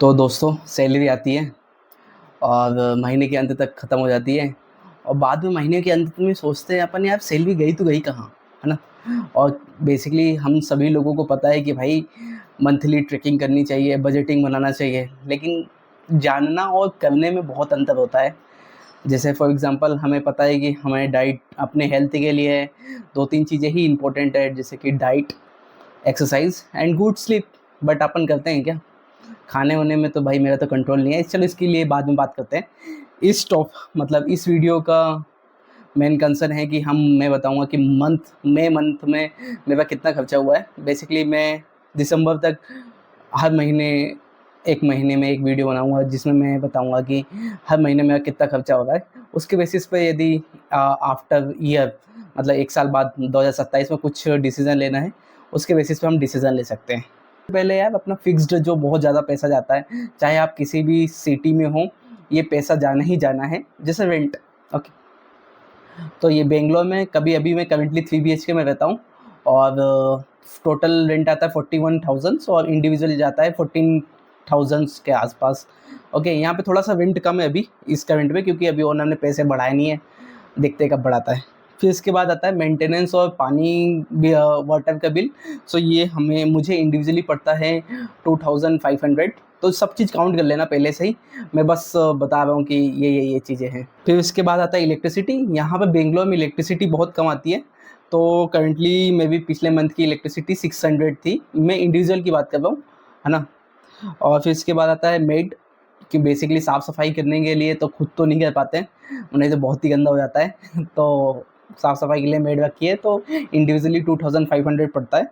तो दोस्तों सैलरी आती है और महीने के अंत तक ख़त्म हो जाती है और बाद में महीने के अंत में सोचते हैं अपन यार सैलरी गई तो गई कहाँ, है ना? और बेसिकली हम सभी लोगों को पता है कि भाई मंथली ट्रैकिंग करनी चाहिए, बजटिंग बनाना चाहिए, लेकिन जानना और करने में बहुत अंतर होता है। जैसे फॉर एग्ज़ाम्पल हमें पता है कि हमें डाइट अपने हेल्थ के लिए 2-3 चीज़ें ही इम्पोर्टेंट है, जैसे कि diet, exercise and good sleep. But अपन करते हैं क्या? खाने-वाने में तो भाई मेरा तो कंट्रोल नहीं है। चलो इसके लिए बाद में बात करते हैं। इस वीडियो का मेन कंसर्न है कि मैं बताऊँगा कि मंथ में मेरा कितना खर्चा हुआ है। बेसिकली मैं दिसंबर तक हर महीने 1 महीने में 1 वीडियो बनाऊँगा जिसमें मैं बताऊँगा कि हर महीने मेरा कितना खर्चा हो रहा है। उसके बेसिस पे यदि आफ्टर ईयर मतलब 1 साल बाद 2027 में कुछ डिसीज़न लेना है, उसके बेसिस पे हम डिसीज़न ले सकते हैं। पहले यार अपना फ़िक्स्ड जो बहुत ज़्यादा पैसा जाता है, चाहे आप किसी भी सिटी में हो, ये पैसा जाना ही जाना है, जैसे रेंट, ओके। तो ये बैंगलोर में कभी अभी मैं करंटली 3 बीएचके में रहता हूँ और टोटल रेंट आता है 41,000 और इंडिविजुअल जाता है 14,000 के आसपास। ओके, यहाँ पे थोड़ा-सा रेंट कम है अभी इस करंट में, क्योंकि अभी ओनर ने पैसे बढ़ाए नहीं है, देखते हैं कब बढ़ाता है। फिर इसके बाद आता है मेंटेनेंस और वाटर का बिल। सो ये मुझे इंडिविजुअली पड़ता है 2,500। तो सब चीज़ काउंट कर लेना पहले से ही, मैं बस बता रहा हूँ कि ये चीज़ें हैं। फिर इसके बाद आता है इलेक्ट्रिसिटी। यहाँ पे बेंगलोर में इलेक्ट्रिसिटी बहुत कम आती है, तो करंटली मे बी पिछले मंथ की इलेक्ट्रिसिटी 600 थी। मैं इंडिविजुअल की बात कर रहा हूँ, है ना? और फिर इसके बाद आता है मेड, कि बेसिकली साफ़-सफ़ाई करने के लिए तो खुद तो नहीं कर पाते हैं, नहीं तो बहुत ही गंदा हो जाता है। तो साफ़-सफ़ाई के लिए मेड रखी है, तो इंडिविजुअली 2500 पड़ता है।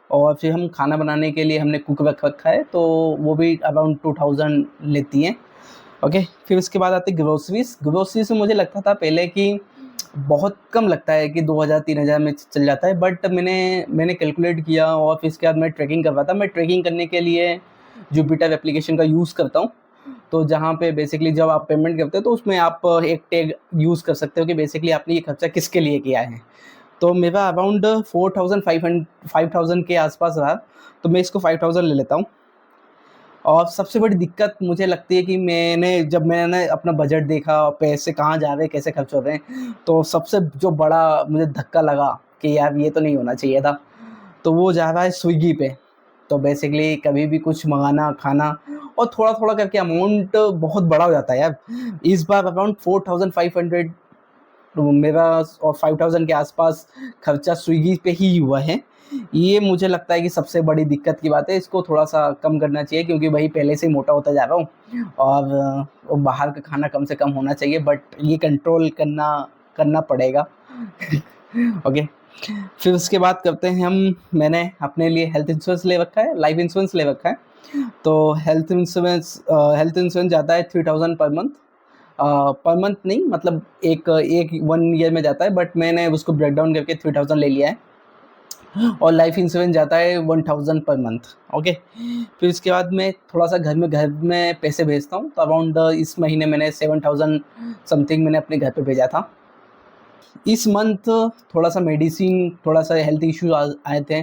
और फिर हम खाना बनाने के लिए हमने कुक रख रखा है, तो वो भी अराउंड 2000 लेती हैं। ओके, फिर उसके बाद आती है ग्रोसरीज़। ग्रोसरीज़ में मुझे लगता था पहले कि बहुत कम लगता है कि 2000-3000 में चल जाता है, बट मैंने कैलकुलेट किया और फिर इसके बाद मैं ट्रैकिंग कर रहा था। मैं ट्रैकिंग करने के लिए जुपिटर एप्लीकेशन का यूज़ करता हूँ। तो जहाँ पे बेसिकली जब आप पेमेंट करते हो तो उसमें आप एक टैग यूज़ कर सकते हो कि बेसिकली आपने ये खर्चा किसके लिए किया है। तो मेरा अराउंड 4500 के आसपास रहा, तो मैं इसको 5000 ले लेता हूँ। और सबसे बड़ी दिक्कत मुझे लगती है कि जब मैंने अपना बजट देखा, पैसे कहाँ जा रहे हैं, कैसे खर्च हो रहे हैं, तो सबसे जो बड़ा मुझे धक्का लगा कि यार ये तो नहीं होना चाहिए था, तो वो जा रहा है स्विगी पे। तो बेसिकली कभी भी कुछ मँगाना, खाना और थोड़ा-थोड़ा करके अमाउंट बहुत बड़ा हो जाता है यार। इस बार अराउंड 4500 तो मेरा और 5000 के आसपास खर्चा स्विगी पे ही हुआ है। ये मुझे लगता है कि सबसे बड़ी दिक्कत की बात है, इसको थोड़ा-सा कम करना चाहिए, क्योंकि भई पहले से ही मोटा होता जा रहा हूँ और बाहर का खाना कम से कम होना चाहिए, बट ये कंट्रोल करना पड़ेगा। ओके, फिर उसके बाद करते हैं मैंने अपने लिए हेल्थ इंश्योरेंस ले रखा है, लाइफ इंश्योरेंस ले रखा है। तो हेल्थ इंश्योरेंस जाता है 3000 पर मंथ नहीं, मतलब एक एक 1 ईयर में जाता है, बट मैंने उसको ब्रेक डाउन करके 3000 ले लिया है। और लाइफ इंश्योरेंस जाता है 1000 पर मंथ। ओके, फिर इसके बाद मैं थोड़ा-सा घर में पैसे भेजता हूँ, तो अराउंड इस महीने मैंने 7000 समथिंग मैंने अपने घर पे भेजा था। इस मंथ थोड़ा-सा हेल्थ इश्यू आए थे,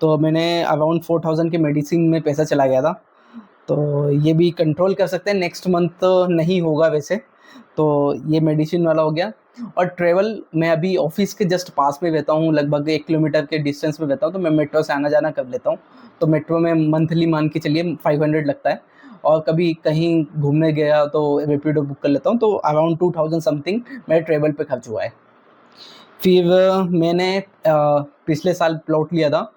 तो मैंने अराउंड 4000 के मेडिसिन में पैसा चला गया था। तो ये भी कंट्रोल कर सकते हैं, नेक्स्ट मंथ नहीं होगा वैसे, तो ये मेडिसिन वाला हो गया। और ट्रैवल, मैं अभी ऑफ़िस के जस्ट पास में रहता हूँ, लगभग 1 किलोमीटर के डिस्टेंस में रहता हूँ, तो मैं मेट्रो से आना-जाना कर लेता हूँ। तो मेट्रो में मंथली मान के चलिए 500 लगता है, और कभी कहीं घूमने गया तो रैपिडो बुक कर लेता हूँ, तो अराउंड 2000 समथिंग मेरे ट्रैवल पे खर्च हुआ है। फिर मैंने पिछले साल प्लॉट लिया था,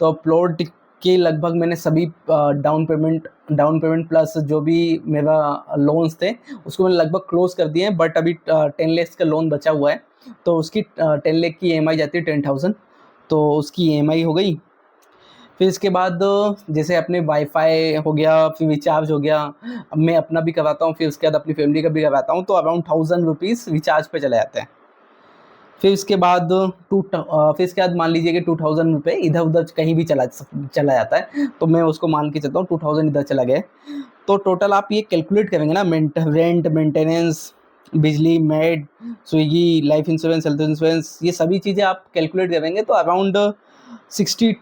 तो प्लॉट के लगभग मैंने सभी डाउन पेमेंट प्लस जो भी मेरा लोन्स थे, उसको मैंने लगभग क्लोज़ कर दिए हैं, बट अभी 10 लैक्स का लोन बचा हुआ है, तो उसकी 10 लाख की ईएमआई जाती है 10,000, तो उसकी ईएमआई हो गई। फिर इसके बाद जैसे अपने वाईफ़ाई हो गया, फिर रिचार्ज हो गया, अब मैं अपना भी करवाता हूँ, फिर उसके बाद अपनी फैमिली का भी करवाता हूँ, तो अराउंड 1000 रुपीज़ रिचार्ज पे चले जाते हैं। फिर इसके बाद मान लीजिए कि 2000 रुपए इधर-उधर कहीं भी चला जाता है, तो मैं उसको मान के चलता हूँ 2000 इधर चला गया है। तो टोटल आप ये कैलकुलेट करेंगे ना, रेंट, मेंटेनेंस, बिजली, made, Swiggy, life insurance, health insurance, ये सभी चीज़ें आप कैलकुलेट करेंगे तो अराउंड 62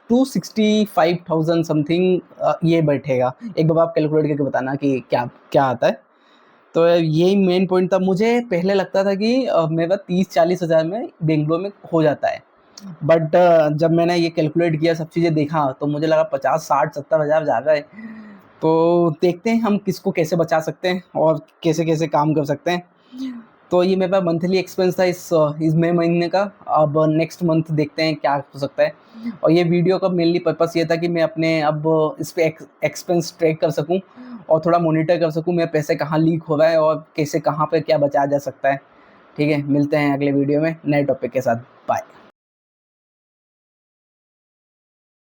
टू 65,000 समथिंग ये बैठेगा। एक बार आप कैलकुलेट करके बताना कि क्या क्या आता है। तो यही मेन पॉइंट था। मुझे पहले लगता था कि मेरे पास 30-40 हज़ार में बेंगलोर में हो जाता है, बट जब मैंने ये कैलकुलेट किया, सब चीज़ें देखा, तो मुझे लगा 50-60-70 हज़ार ज़्यादा है। तो देखते हैं हम किसको कैसे बचा सकते हैं और कैसे-कैसे काम कर सकते हैं। तो ये मेरे पास मंथली एक्सपेंस था इस मई महीने का। अब नेक्स्ट मंथ देखते हैं क्या हो सकता है। और ये वीडियो का मेनली पर्पस ये था कि मैं अपने अब इस पे एक्सपेंस ट्रैक कर सकूं और थोड़ा मॉनिटर कर सकूं मेरे पैसे कहाँ लीक हो रहा है और कैसे कहाँ पे क्या बचाया जा सकता है। ठीक है, मिलते हैं अगले वीडियो में नए टॉपिक के साथ। बाय।